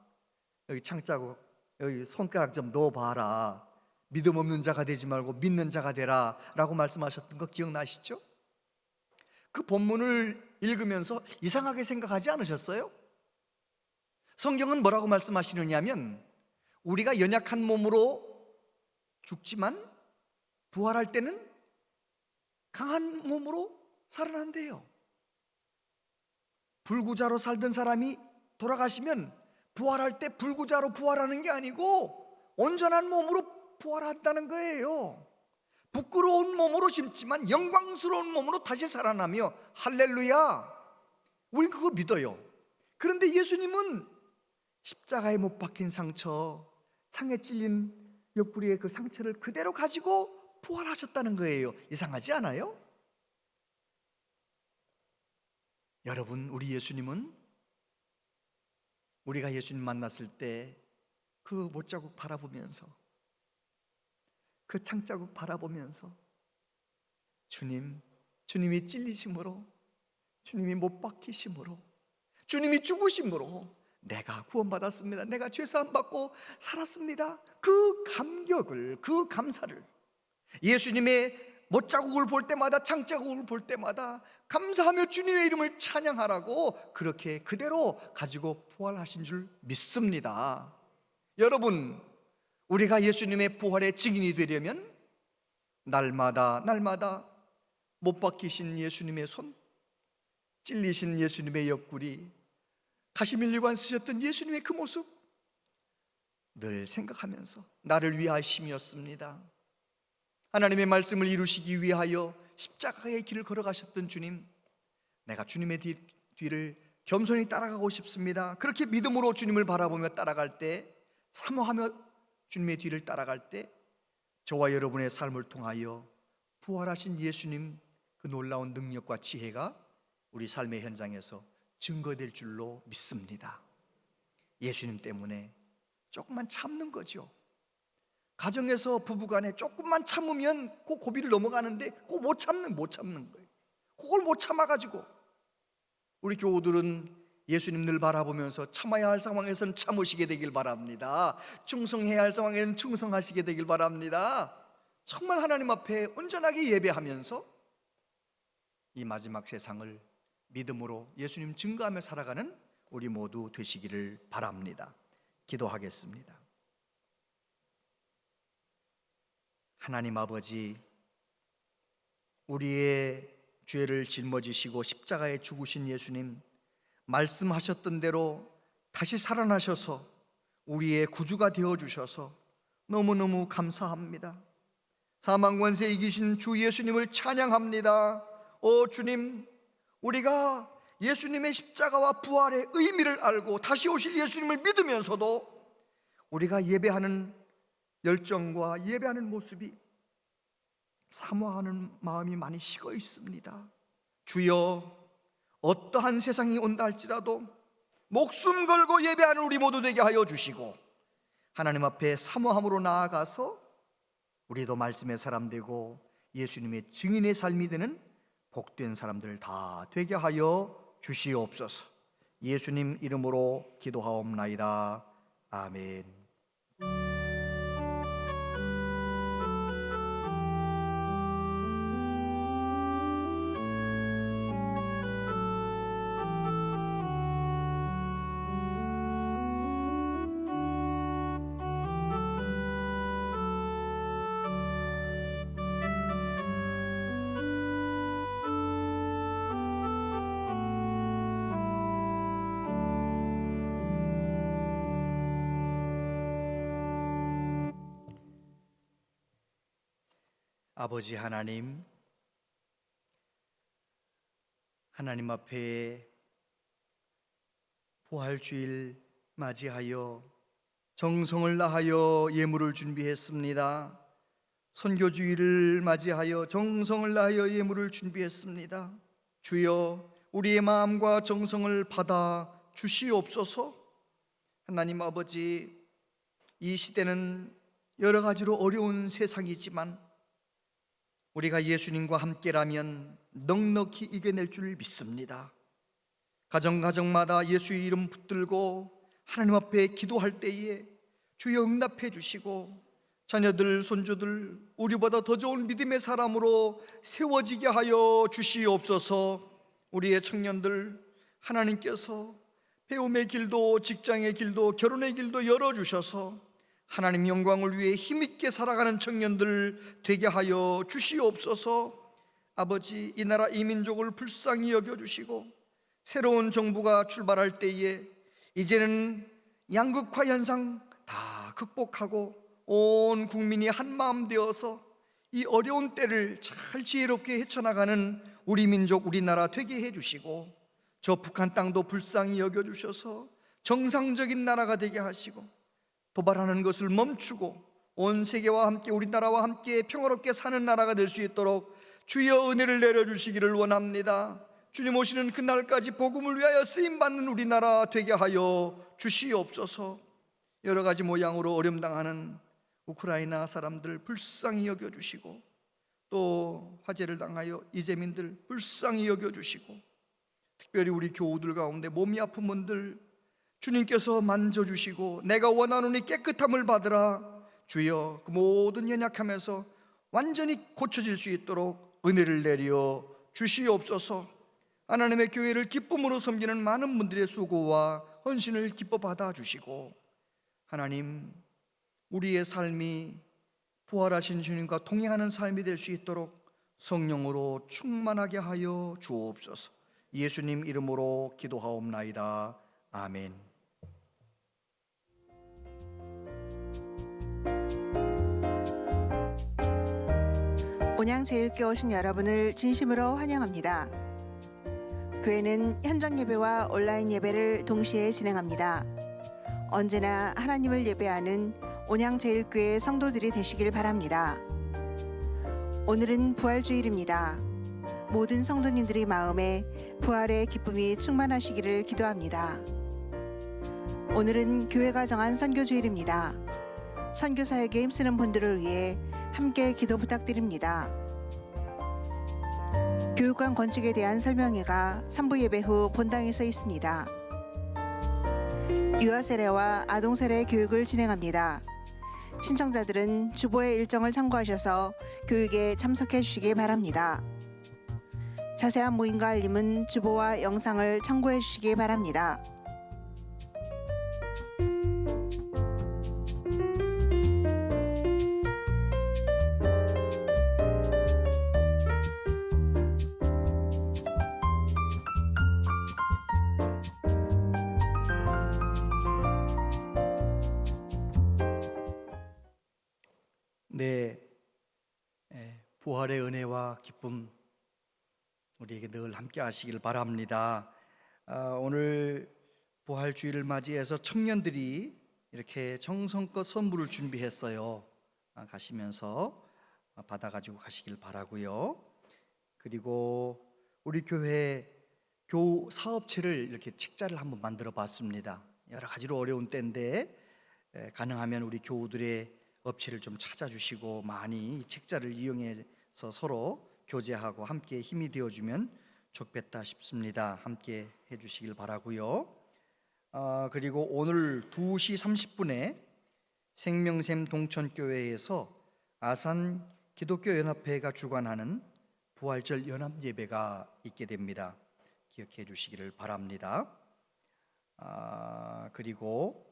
여기 창자국, 여기 손가락 좀 넣어봐라, 믿음 없는 자가 되지 말고 믿는 자가 되라 라고 말씀하셨던 거 기억나시죠? 그 본문을 읽으면서 이상하게 생각하지 않으셨어요? 성경은 뭐라고 말씀하시느냐면 우리가 연약한 몸으로 죽지만 부활할 때는 강한 몸으로 살아난대요. 불구자로 살던 사람이 돌아가시면 부활할 때 불구자로 부활하는 게 아니고 온전한 몸으로 부활한다는 거예요. 부끄러운 몸으로 심지만 영광스러운 몸으로 다시 살아나며 할렐루야, 우리 그거 믿어요. 그런데 예수님은 십자가에 못 박힌 상처, 창에 찔린 옆구리의 그 상처를 그대로 가지고 부활하셨다는 거예요. 이상하지 않아요? 여러분, 우리 예수님은 우리가 예수님 만났을 때 그 못자국 바라보면서, 그 창자국 바라보면서 주님이 찔리심으로, 주님이 못 박히심으로, 주님이 죽으심으로 내가 구원받았습니다, 내가 죄사함 받고 살았습니다, 그 감격을, 그 감사를 예수님의 못자국을 볼 때마다, 창자국을 볼 때마다 감사하며 주님의 이름을 찬양하라고 그렇게 그대로 가지고 부활하신 줄 믿습니다. 여러분, 우리가 예수님의 부활의 증인이 되려면 날마다 못 박히신 예수님의 손, 찔리신 예수님의 옆구리, 가시밀리관 쓰셨던 예수님의 그 모습 늘 생각하면서 나를 위하심이었습니다, 하나님의 말씀을 이루시기 위하여 십자가의 길을 걸어가셨던 주님, 내가 주님의 뒤를 겸손히 따라가고 싶습니다. 그렇게 믿음으로 주님을 바라보며 따라갈 때, 사모하며 주님의 뒤를 따라갈 때 저와 여러분의 삶을 통하여 부활하신 예수님 그 놀라운 능력과 지혜가 우리 삶의 현장에서 증거될 줄로 믿습니다. 예수님 때문에 조금만 참는 거죠. 가정에서 부부간에 조금만 참으면 그 고비를 넘어가는데 그거 못 참는 거예요. 그걸 못 참아가지고 우리 교우들은 예수님 늘 바라보면서 참아야 할 상황에서는 참으시게 되길 바랍니다. 충성해야 할 상황에는 충성하시게 되길 바랍니다. 정말 하나님 앞에 온전하게 예배하면서 이 마지막 세상을 믿음으로 예수님 증거하며 살아가는 우리 모두 되시기를 바랍니다. 기도하겠습니다. 하나님 아버지, 우리의 죄를 짊어지시고 십자가에 죽으신 예수님, 말씀하셨던 대로 다시 살아나셔서 우리의 구주가 되어주셔서 너무너무 감사합니다. 사망 권세 이기신 주 예수님을 찬양합니다. 오 주님, 우리가 예수님의 십자가와 부활의 의미를 알고 다시 오실 예수님을 믿으면서도 우리가 예배하는 열정과 예배하는 모습이 사모하는 마음이 많이 식어 있습니다. 주여, 어떠한 세상이 온다 할지라도 목숨 걸고 예배하는 우리 모두 되게 하여 주시고 하나님 앞에 사모함으로 나아가서 우리도 말씀의 사람 되고 예수님의 증인의 삶이 되는 복된 사람들 다 되게 하여 주시옵소서. 예수님 이름으로 기도하옵나이다. 아멘. 아버지 하나님, 하나님 앞에 부활주일 맞이하여 정성을 다하여 예물을 준비했습니다. 선교주일을 맞이하여 정성을 다하여 예물을 준비했습니다. 주여, 우리의 마음과 정성을 받아 주시옵소서. 하나님 아버지, 이 시대는 여러 가지로 어려운 세상이지만 우리가 예수님과 함께라면 넉넉히 이겨낼 줄 믿습니다. 가정마다 예수의 이름 붙들고 하나님 앞에 기도할 때에 주여 응답해 주시고 자녀들, 손주들 우리보다 더 좋은 믿음의 사람으로 세워지게 하여 주시옵소서. 우리의 청년들 하나님께서 배움의 길도, 직장의 길도, 결혼의 길도 열어주셔서 하나님 영광을 위해 힘있게 살아가는 청년들 되게 하여 주시옵소서. 아버지, 이 나라 이 민족을 불쌍히 여겨주시고 새로운 정부가 출발할 때에 이제는 양극화 현상 다 극복하고 온 국민이 한마음 되어서 이 어려운 때를 잘 지혜롭게 헤쳐나가는 우리 민족, 우리나라 되게 해주시고 저 북한 땅도 불쌍히 여겨주셔서 정상적인 나라가 되게 하시고 도발하는 것을 멈추고 온 세계와 함께 우리나라와 함께 평화롭게 사는 나라가 될 수 있도록 주여 은혜를 내려주시기를 원합니다. 주님 오시는 그날까지 복음을 위하여 쓰임받는 우리나라 되게 하여 주시옵소서. 여러 가지 모양으로 어려움당하는 우크라이나 사람들 불쌍히 여겨주시고 또 화재를 당하여 이재민들 불쌍히 여겨주시고 특별히 우리 교우들 가운데 몸이 아픈 분들 주님께서 만져주시고 내가 원하노니 깨끗함을 받으라. 주여 그 모든 연약함에서 완전히 고쳐질 수 있도록 은혜를 내려 주시옵소서. 하나님의 교회를 기쁨으로 섬기는 많은 분들의 수고와 헌신을 기뻐 받아주시고 하나님 우리의 삶이 부활하신 주님과 동행하는 삶이 될 수 있도록 성령으로 충만하게 하여 주옵소서. 예수님 이름으로 기도하옵나이다. 아멘. 온양제일교회 오신 여러분을 진심으로 환영합니다. 교회는 현장 예배와 온라인 예배를 동시에 진행합니다. 언제나 하나님을 예배하는 온양제일교회 성도들이 되시길 바랍니다. 오늘은 부활주일입니다. 모든 성도님들의 마음에 부활의 기쁨이 충만하시기를 기도합니다. 오늘은 교회가 정한 선교주일입니다. 선교사에게 힘쓰는 분들을 위해 함께 기도 부탁드립니다. 교육관 건축에 대한 설명회가 3부 예배 후 본당에 있습니다. 유아 세례와 아동 세례 교육을 진행합니다. 신청자들은 주보의 일정을 참고하셔서 교육에 참석해 주시기 바랍니다. 자세한 모임과 알림은 주보와 영상을 참고해 주시기 바랍니다. 네, 부활의 은혜와 기쁨 우리에게 늘 함께 하시길 바랍니다. 오늘 부활주일을 맞이해서 청년들이 이렇게 정성껏 선물을 준비했어요. 가시면서 받아가지고 가시길 바라고요. 그리고 우리 교회 교우 사업체를 이렇게 책자를 한번 만들어 봤습니다. 여러 가지로 어려운 때인데 가능하면 우리 교우들의 업체를 좀 찾아주시고 많이 이 책자를 이용해서 서로 교제하고 함께 힘이 되어주면 좋겠다 싶습니다. 함께 해주시길 바라고요. 그리고 오늘 2시 30분에 생명샘 동천교회에서 아산 기독교연합회가 주관하는 부활절 연합예배가 있게 됩니다. 기억해 주시기를 바랍니다. 그리고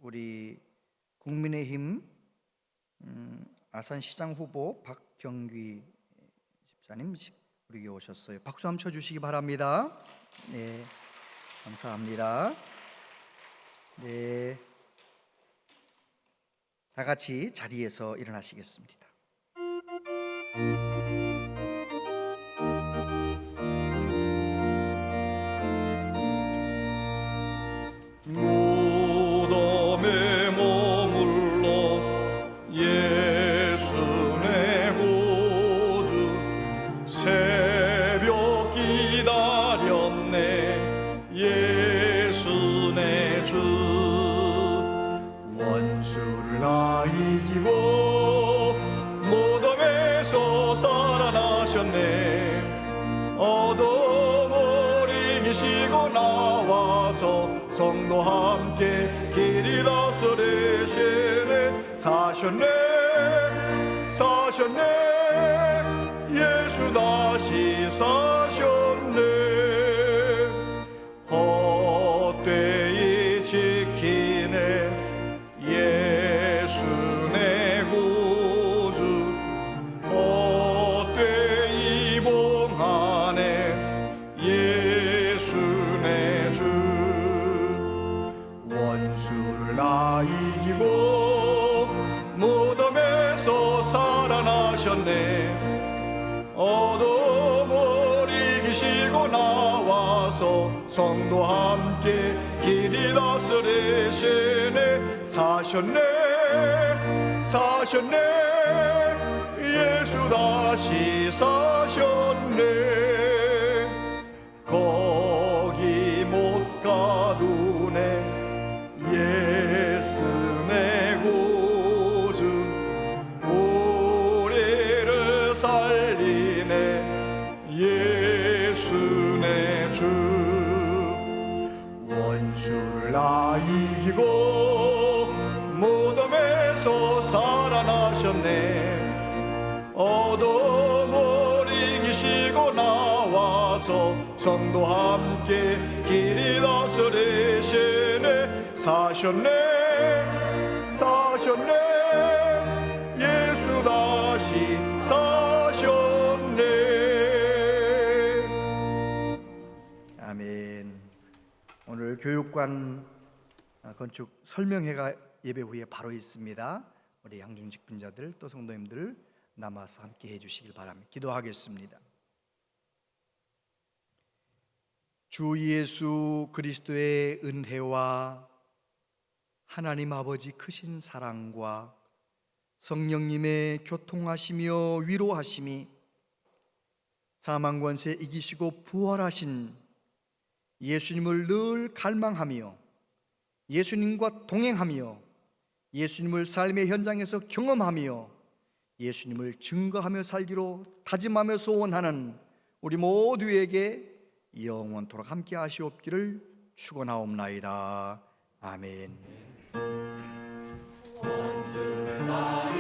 우리 국민의힘 아산시장 후보 박경귀 집사님 우리에게 오셨어요. 박수 한번 쳐주시기 바랍니다. 네, 감사합니다. 네, 다 같이 자리에서 일어나시겠습니다. 무덤에 머물러 예수 내 구주 새벽 기다렸네 예수 내 주 원수를 이기시고 나와서 성도와 함께 길이 다스리시네. 사셨네 사셨네 예수 다시 사셨네. 헛되이 지키네 예수 내 구주. 헛되이 봉하네 예수 내 주. 원수를 다 이기고 무덤에서 살아나셨네. 어둠을 이기시고 나와서 성도와 함께 길이 다스리시네. 사셨네 사셨네 예수 다시 사셨네. 거기 못 가두네 예수 내 구주. 우리를 살리네 예수 내 주. 원수를 다 이기고 무덤에서 살아나셨네. 어둠을 이기시고 나와서 성도와 함께 길이 다스리시네. 사셨네 사셨네 예수 다시 사셨네. 아멘. 오늘 교육관 건축 설명회가 예배 후에 바로 있습니다. 우리 양중 직분자들 또 성도님들 남아서 함께 해주시길 바랍니다. 기도하겠습니다. 주 예수 그리스도의 은혜와 하나님 아버지 크신 사랑과 성령님의 교통하시며 위로하심이 사망 권세 이기시고 부활하신 예수님을 늘 갈망하며 예수님과 동행하며 예수님을 삶의 현장에서 경험하며 예수님을 증거하며 살기로 다짐하며 소원하는 우리 모두에게 영원토록 함께 하시옵기를 축원하옵나이다. 아멘. 원수 나